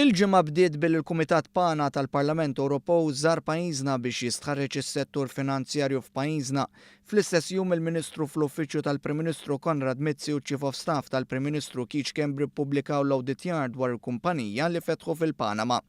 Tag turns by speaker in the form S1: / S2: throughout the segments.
S1: Il-ġimgħa bdiet bil-Kumitat PANA tal-Parlament Ewropew żar pajjiżna biex jistħarreġ is-settur finanzjarju f'pajjiżna. Fl-istess jum il-Ministru fl-Uffiċċju tal-Prim Ministru Konrad Mizzi u Chief of Staff tal-Prim Ministru Keith Schembri ppubblikaw l-awditjar dwar il-kumpanija li fetħu fil-Panama.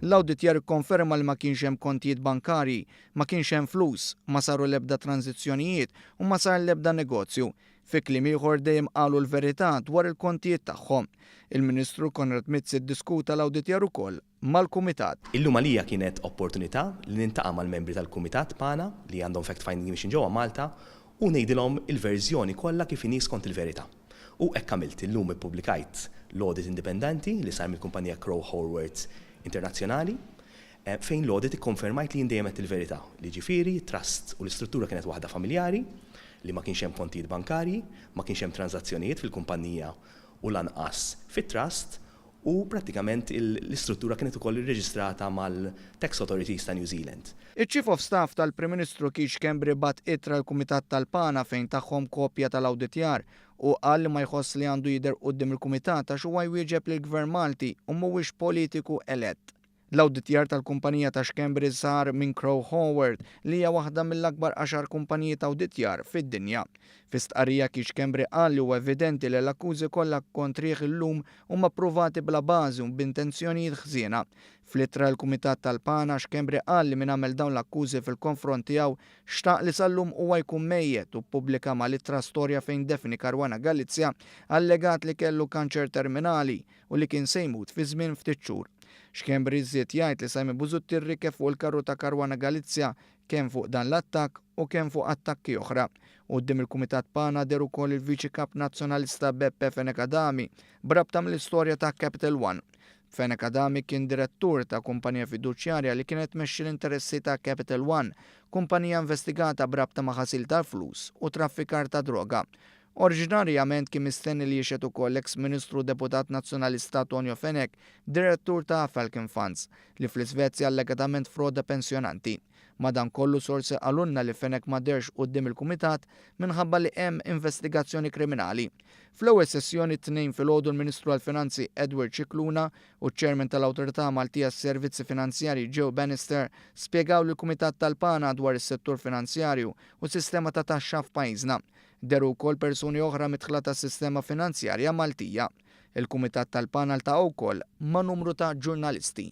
S1: L-awditjar ikkonferma li ma kienx hemm kontijiet bankarji, ma kienx hemm flus, ma saru l-ebda tranzizzjonijiet u ma sar l-ebda negozju. Fi kliem ieħor dejjem qalu l-verità dwar il-kontijiet tagħhom. Il-Ministru Konrad Mizzi ddiskuta l-awditjar ukoll mal-Kumitat.
S2: Illum għalija kienet opportunità li nintaqa' mal-membri tal-Kumitat PANA li għandhom fact-finding mission ġewwa Malta u ngħidilhom il-verżjoni kollha kif inhi skont il-verità. U hekk għamilt illum ippubblikajt l-audit indipendenti li sar mill-kumpanija Crowe Horwath Internazzjonali fejn l-audit ikkonfermajt li jindejjem il-verità li ġifieri trust u l-istruttura kienet waħda familjari li ma kienx hemm kontijiet bankarji, ma kienx hemm transazzjonijiet fil-kumpanija u lanqas fit-trust u prattikament l-istruttura kienet ukoll irreġistrata mal-Tax Authorities ta' New Zealand.
S1: Il-Chief of Staff tal-Prim Ministru Keith Schembri bat ittra l-Kumitat tal-PANA fejn tagħhom kopja tal-awditjar u qal li ma jħoss li għandu jidher quddiem il-Kumitat għax huwa jwieġeb lill-Gvern Malti u mhuwiex politiku elett. L-awditjar tal-kumpanija ta' Schembri sar minn Crowe Horwath li hija waħda mill-akbar 10 kumpaniji ta' awditjar fid-dinja. Fi stqarrija Keith Schembri qal li huwa evidenti li l-akkużi kollha kontrih illum huma pprovati bla bażi u b'intenzjonijiet ħżiena. Fl-ittra l-Kumitat tal-PANA Schembri qal li min għamel dawn l-akkużi fil-konfront tiegħu xtaq li sal-lum huwa jkun mejjed u ppubblika mal-ittra storja fejn defini Caruana Galizia allegat li kellu kanċer terminali u li kien se jmut fi żmien ftit xhur. Schembri żied jgħid li Simon Busuttilli kif fuq il-karru ta' Caruana Galizia kemm fuq dan l-attakk u kemm fuq attakki oħra. Quddiem il-Kumitat PANA der ukoll il-Viċi Kap Nazzjonalista Beppe Fenekadami brabta mill-istorja ta' Capital One. Fenekadami kien direttur ta' kumpanija fiduċjarja li kienet tmexxi l-interessi ta' Capital One, kumpanija investigata brabta ma' ħasil tal-flus u traffikar ta' droga. Oriġinarjament kien mistenni li jixed ukoll ex-Ministru Deputat Nazzjonalista Tonio Fenek, direttur ta' Falcon Funds, li fl-Iżvezja allegatament froda pensjonanti. Madankollu sorsi qalulna li Fenek ma derx quddiem il-Kumitat minħabba li hemm investigazzjoni kriminali. Fl-ewwel sessjoni tnejn filgħodu l-Ministru għall-Finanzi Edward Cicluna u ċ-Chairman tal-Awtorità Maltija s-Servizzi Finanzjarji Joe Bannister spjegaw lill-Kumitat tal-PANA dwar is-settur finanzjarju u s-sistema ta' taxxa f'pajjiżna. Deru wkoll persuni oħra midħla tas-sistema finanzjarja Maltija. Il-Kumitat tal-PANA ltaqgħu wkoll ma' numru ta' ġurnalisti.